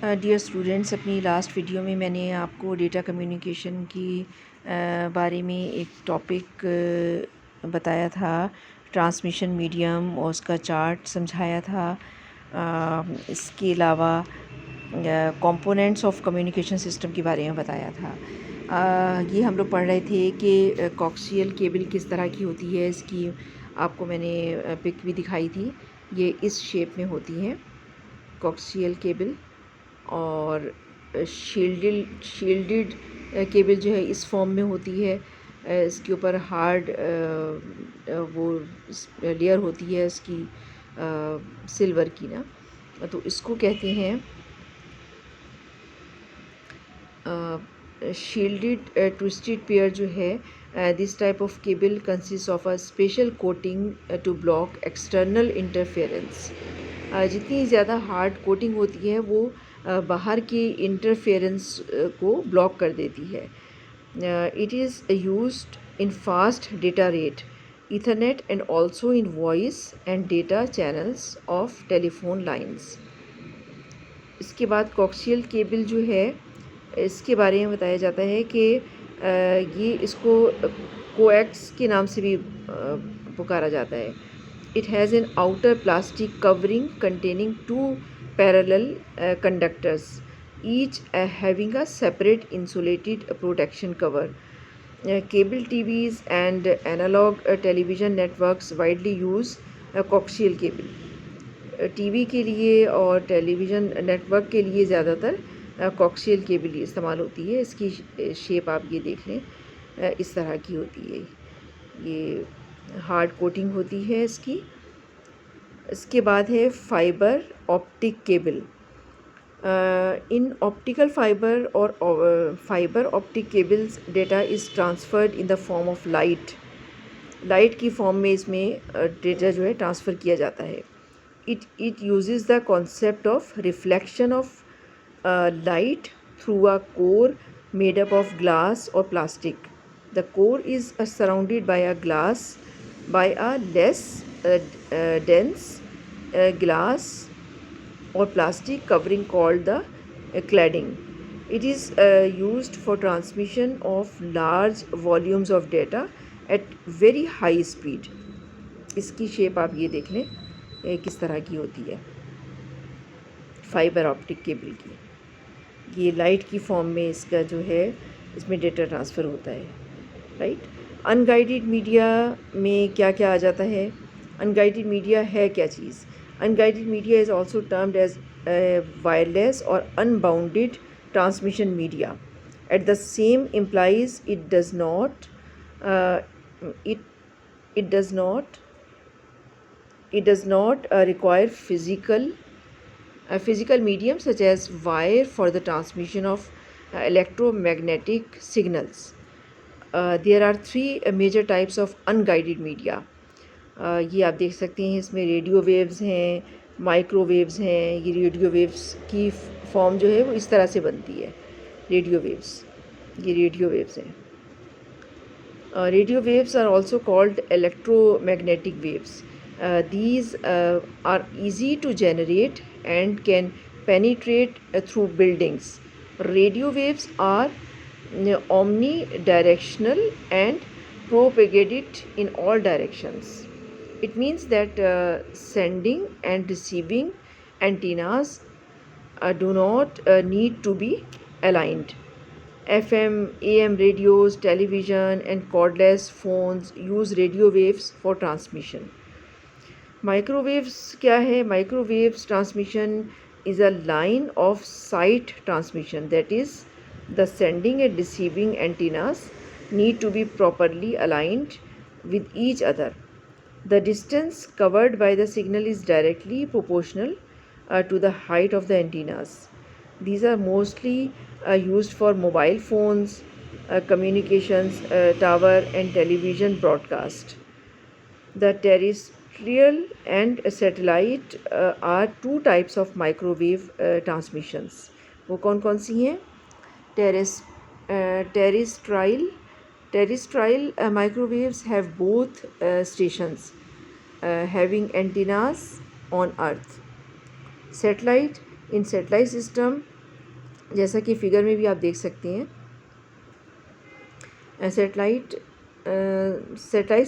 Dear students, अपनी last video में मैंने आपको डेटा कम्युनिकेशन की बारे में एक टॉपिक बताया था। ट्रांसमिशन मीडियम और उसका चार्ट समझाया था। इसके अलावा कंपोनेंट्स ऑफ कम्युनिकेशन सिस्टम के बारे में बताया था। ये हम लोग पढ़ रहे थे कि कॉक्सियल केबल किस तरह की होती है। इसकी आपको मैंने पिक भी दिखाई थी। ये इस शेप में होती है कॉक्सियल केबल। और शील्डेड केबल जो है इस फॉर्म में होती है। इसके ऊपर हार्ड वो लेयर होती है इसकी सिल्वर की ना, तो इसको कहते हैं शील्डेड ट्विस्टेड पेयर जो है। This type of cable consist of a special coating to block external interference. जितनी ज़्यादा हार्ड कोटिंग होती है वो बाहर की इंटरफेरेंस को ब्लॉक कर देती है। It is used in fast data rate Ethernet and also in voice and data channels of telephone lines. इसके बाद कॉक्सियल केबल जो है इसके बारे में बताया जाता है कि ये इसको कोएक्स के नाम से भी पुकारा जाता है। It has an outer plastic covering containing two parallel conductors each having a separate insulated protection cover. Cable TVs and analog television networks widely use coaxial cable. TV के लिए और टेलीविज़न नेटवर्क के लिए ज़्यादातर कॉक्सियल केबल ही इस्तेमाल होती है। इसकी शेप आप ये देख लें, इस तरह की होती है। ये हार्ड कोटिंग होती है इसकी। इसके बाद है फाइबर ऑप्टिक केबल। इन ऑप्टिकल फाइबर और fibre optic cables data is transferred in the form of light की फॉर्म में इसमें डेटा जो है ट्रांसफ़र किया जाता है। It uses the concept of reflection of light through a core made up of glass or plastic. The core is surrounded by a less dense glass or plastic covering called the cladding. It is used for transmission of large volumes of data at very high speed. इसकी shape आप ये देख लें, किस तरह की होती है फाइबर ऑप्टिक केबल की। ये लाइट की फॉर्म में इसका जो है इसमें डेटा ट्रांसफ़र होता है, राइट। अनगाइडेड मीडिया में क्या क्या आ जाता है? अनगाइडेड मीडिया है क्या चीज़? Unguided media is also termed as wireless और unbounded transmission media. At the same implies it does not it does not require physical medium such as wire for the transmission of electromagnetic signals. There are three major types of unguided media. ये आप देख सकते हैं, इसमें radio waves हैं, microwaves हैं। ये radio waves की फॉर्म जो है वो इस तरह से बनती है, रेडियो वेव्स। ये रेडियो वेव्स हैं। Radio waves are also called electromagnetic waves. These are easy to generate and can penetrate through buildings. Radio waves are omnidirectional and propagated in all directions. It means that sending and receiving antennas do not need to be aligned. FM, AM radios, television and cordless phones use radio waves for transmission. Microwaves क्या है? Microwaves transmission is a line of sight transmission, that is, the sending and receiving antennas need to be properly aligned with each other. The distance covered by the signal is directly proportional to the height of the antennas. These are mostly used for mobile phones, communications tower and television broadcast. The terrestrial and satellite are two types of microwave transmissions. वो कौन कौन सी हैं? Terrestrial microwaves have both stations having antennas on Earth. Satellite in satellite system, जैसा कि figure में भी आप देख सकते हैं, satellite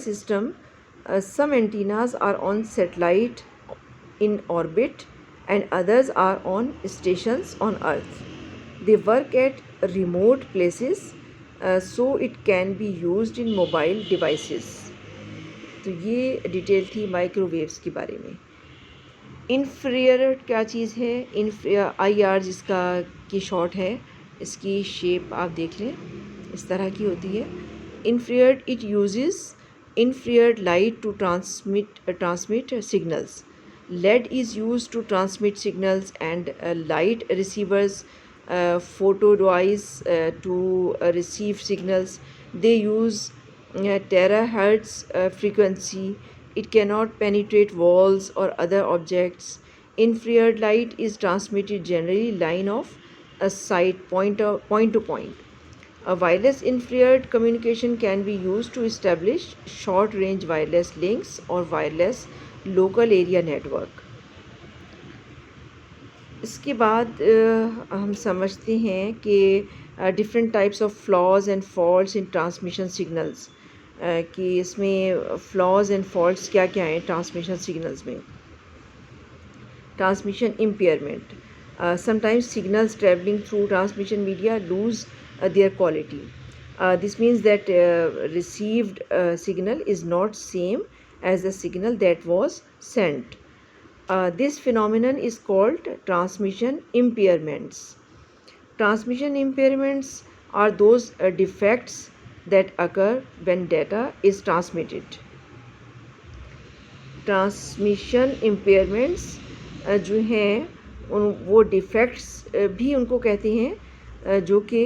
system, some antennas are on satellite in orbit and others are on stations on earth. They work at remote places, so it can be used in mobile devices. तो ये डिटेल थी microwaves के बारे में। Infrared क्या चीज़ है? IR जिसका की शॉर्ट है, इसकी शेप आप देख लें, इस तरह की होती है। Infrared, it uses infrared light to transmit signals. LED is used to transmit signals, and light receivers, photodiodes, to receive signals. They use terahertz frequency. It cannot penetrate walls or other objects. Infrared light is transmitted generally line of sight, point to point. A wireless infrared communication can be used to establish short range wireless links or wireless local area network. इसके बाद हम समझते हैं कि different types of flaws and faults in transmission signals, कि इसमें flaws and faults क्या क्या हैं ट्रांसमिशन सिग्नल्स में। Transmission impairment, sometimes signals traveling through transmission media lose their quality. This means that received signal is not same as the signal that was sent. This phenomenon is called transmission impairments. Transmission impairments are those defects that occur when data is transmitted. Transmission impairments जो हैं वो डिफ़ेक्ट्स भी उनको कहते हैं, जो कि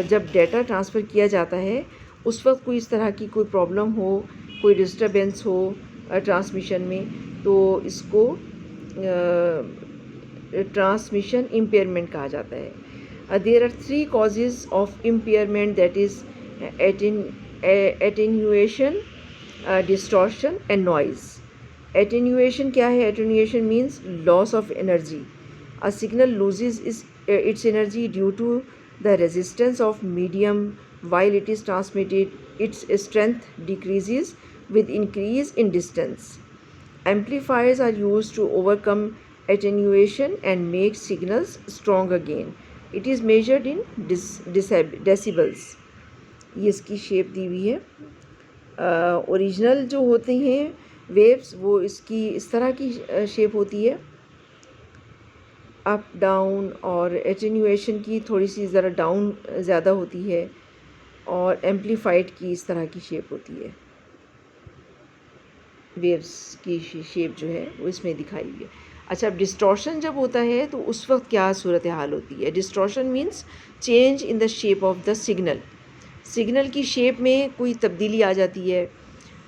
जब डेटा ट्रांसफ़र किया जाता है उस वक्त कोई इस तरह की कोई प्रॉब्लम हो, कोई डिस्टर्बेंस हो ट्रांसमिशन में, तो इसको ट्रांसमिशन इम्पेयरमेंट कहा जाता है। There are 3 causes of impairment, that is attenuation, distortion and noise. Attenuation क्या है? Attenuation means loss of energy. A signal loses its energy due to the resistance of medium while it is transmitted. Its strength decreases with increase in distance. Amplifiers are used to overcome attenuation and make signals strong again. It is measured in decibels. ये इसकी shape दी हुई है। Original जो होते हैं waves, वो इसकी इस तरह की शेप होती है, अप डाउन, और एटेन्यूएशन की थोड़ी सी ज़रा डाउन ज़्यादा होती है, और एम्पलीफाइड की इस तरह की शेप होती है। वेव्स की शेप जो है वो इसमें दिखाई हुई है। अच्छा, अब डिस्टॉर्शन जब होता है तो उस वक्त क्या सूरत हाल होती है? Distortion means change in the shape of the signal. Signal की शेप में कोई तब्दीली आ जाती है।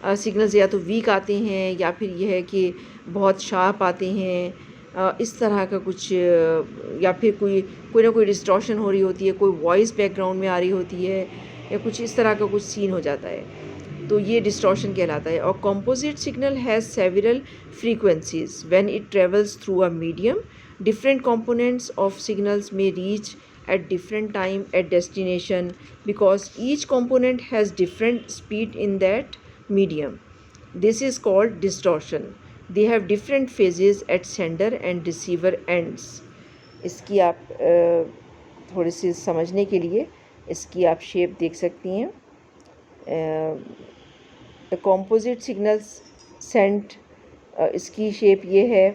सिग्नल्स या तो वीक आते हैं या फिर यह है कि बहुत शार्प आते हैं, इस तरह का कुछ, या फिर कोई ना कोई डिस्टॉर्शन हो रही होती है, कोई वॉइस बैकग्राउंड में आ रही होती है, या कुछ इस तरह का कुछ सीन हो जाता है, तो ये डिस्टॉर्शन कहलाता है। और composite signal has several frequencies when it travels through a medium. Different components of signals में reach at different time at destination because each component has different speed in that medium. This is called distortion. They have different phases at sender and receiver ends. इसकी आप थोड़ी सी समझने के लिए इसकी आप shape देख सकती हैं। composite signals sent, इसकी शेप ये है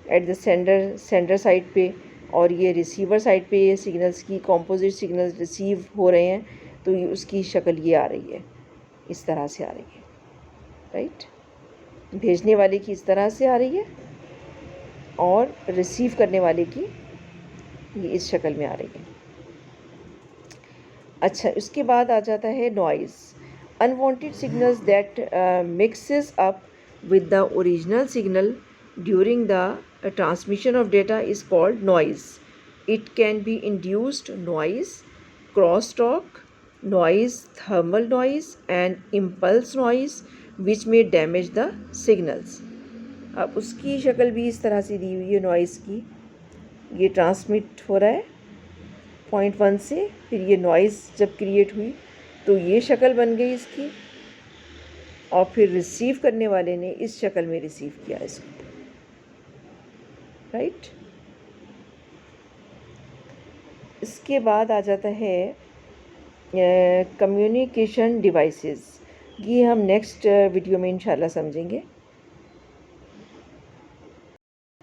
एट द सेंडर साइड पे, और ये रिसीवर साइड पे ये सिग्नल्स की कंपोजिट सिग्नल्स रिसीव हो रहे हैं, तो ये उसकी शक्ल ये आ रही है, इस तरह से आ रही है, राइट। भेजने वाले की इस तरह से आ रही है और रिसीव करने वाले की ये इस शक्ल में आ रही है। अच्छा, उसके बाद आ जाता है noise. Unwanted signals that mixes up with the original signal during the transmission of data is called noise. It can be induced noise, crosstalk noise, thermal noise and impulse noise which may damage the signals. अब उसकी शक्ल भी इस तरह से दी हुई है noise की, ये ट्रांसमिट हो रहा है पॉइंट 1 से, फिर ये नॉइज़ जब क्रिएट हुई तो ये शक्ल बन गई इसकी, और फिर रिसीव करने वाले ने इस शक्ल में रिसीव किया इसको, राइट। इसके बाद आ जाता है कम्युनिकेशन डिवाइसेस। ये हम नेक्स्ट वीडियो में इंशाल्लाह समझेंगे।